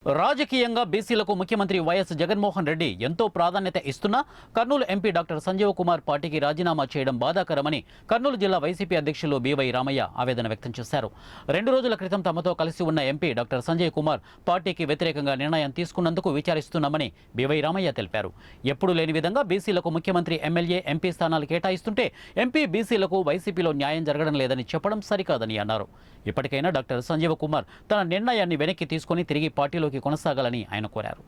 రాజకీయంగా బీసీలకు ముఖ్యమంత్రి వైఎస్ జగన్మోహన్ రెడ్డి ఎంతో ప్రాధాన్యత ఇస్తున్నా కర్నూలు ఎంపీ డాక్టర్ సంజీవ్ కుమార్ పార్టీకి రాజీనామా చేయడం బాధాకరమని కర్నూలు జిల్లా వైసీపీ అధ్యక్షులు బీవై రామయ్య ఆవేదన వ్యక్తం చేశారు. 2 రోజుల క్రితం తమతో కలిసి ఉన్న ఎంపీ డాక్టర్ సంజయ్ కుమార్ పార్టీకి వ్యతిరేకంగా నిర్ణయం తీసుకున్నందుకు విచారిస్తున్నామని బీవై రామయ్య తెలిపారు. ఎప్పుడూ లేని విధంగా బీసీలకు ముఖ్యమంత్రి ఎమ్మెల్యే ఎంపీ స్థానాలు కేటాయిస్తుంటే ఎంపీ బీసీలకు వైసీపీలో న్యాయం జరగడం లేదని చెప్పడం సరికాదని అన్నారు. ఇప్పటికైనా డాక్టర్ సంజీవ్ కుమార్ తన నిర్ణయాన్ని వెనక్కి తీసుకుని తిరిగి పార్టీలోకి కొనసాగాలని ఆయన కోరారు.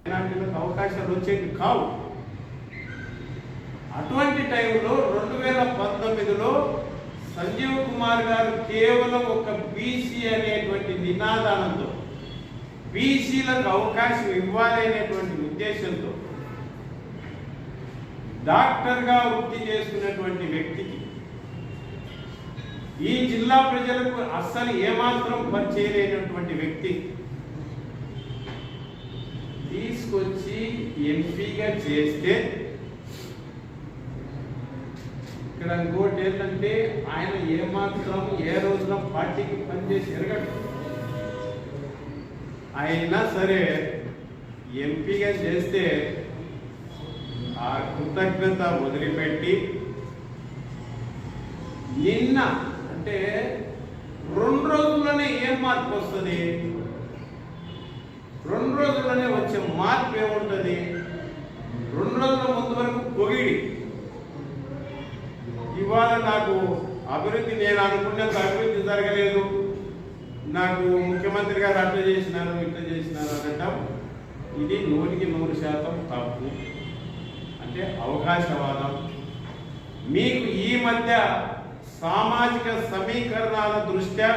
అవకాశాలు వచ్చేది కావు. అటువంటి టైంలో 2019లో సంజీవ్ కుమార్ గారు కేవలం ఒక బీసీ అనేటువంటి నినాదంతో బీసీలకు అవకాశం ఇవ్వాలి అనేటువంటి ఉద్దేశంతో డాక్టర్గా వృత్తి చేసుకున్నటువంటి వ్యక్తికి ఈ జిల్లా ప్రజలకు అస్సలు ఏమాత్రం పరిచయలేనటువంటి వ్యక్తి తీసుకొచ్చి ఎంపీగా చేస్తే ఇక్కడ ఇంకోటి ఏంటంటే ఆయన ఏమాత్రం ఏ రోజున పార్టీకి పనిచేసి ఎరగడు. అయినా సరే ఎంపీగా చేస్తే ఆ కృతజ్ఞత వదిలిపెట్టి నిన్న అంటే 2 రోజుల్లోనే ఏం మార్పు వస్తుంది? 2 రోజుల్లోనే వచ్చే మార్పు ఏముంటుంది? 2 రోజుల ముందు వరకు పొగిడి ఇవాళ నాకు అభివృద్ధి నేను అనుకున్నంత అభివృద్ధి జరగలేదు, నాకు ముఖ్యమంత్రి గారు అట్లా చేసినారు ఇట్లా చేసినారు అనటం ఇది 100% తప్పు. అంటే అవకాశవాదం. మీకు ఈ మధ్య సామాజిక సమీకరణాల దృష్ట్యా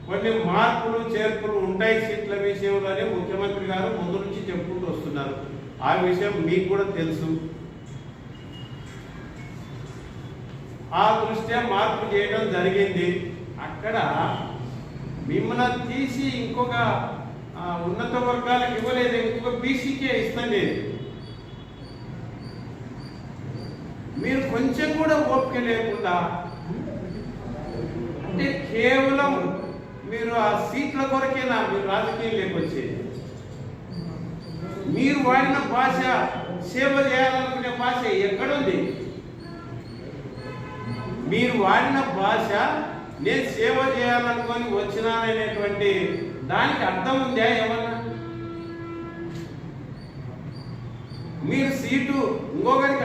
కొన్ని మార్పులు చేర్పులు ఉంటాయి సీట్ల విషయంలోనే ముఖ్యమంత్రి గారు ముందు నుంచి చెప్పుకుంటూ వస్తున్నారు. ఆ విషయం మీకు కూడా తెలుసు. ఆ దృష్ట్యా మార్పు చేయడం జరిగింది. అక్కడ మిమ్మల్ని తీసి ఇంకొక ఉన్నత వర్గాలకు ఇవ్వలేదు, ఇంకొక బీసీకే ఇస్తుంది. మీరు కొంచెం కూడా ఓపిక లేకుండా అంటే కేవలం మీరు ఆ సీట్ల కొరకేనా మీరు రాజకీయం లేకొచ్చేది? మీరు వాడిన భాష సేవ చేయాలనుకునే భాష ఎక్కడుంది? మీరు వాడిన భాష నేను సేవ చేయాలనుకొని వచ్చినాననేటువంటి దానికి అర్థం ఉందా ఏమన్నా? మీరు సీటు ఇంకొకరికి